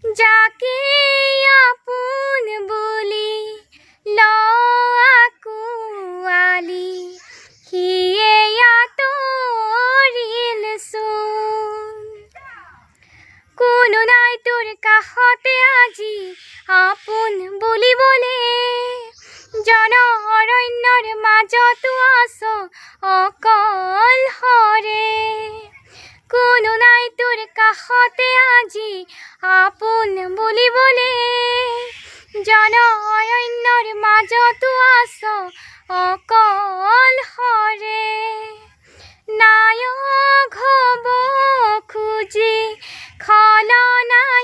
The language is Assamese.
যাকে আপোন বুলি আঁকোৱালি সিয়ে আঁতৰিলচোন। কোনো নাই তোৰ কাষতে আজি আপোন বুলিবলে, জন অৰণ্যৰ মাজতো আছ অকলশৰে। কোনো নাই তোৰ কাষতে আজি আপোন বুলিবলে, জন অৰণ্যৰ মাজতো আছ অকলশৰে। নায়ক হ'ব খুজি খলনায়ক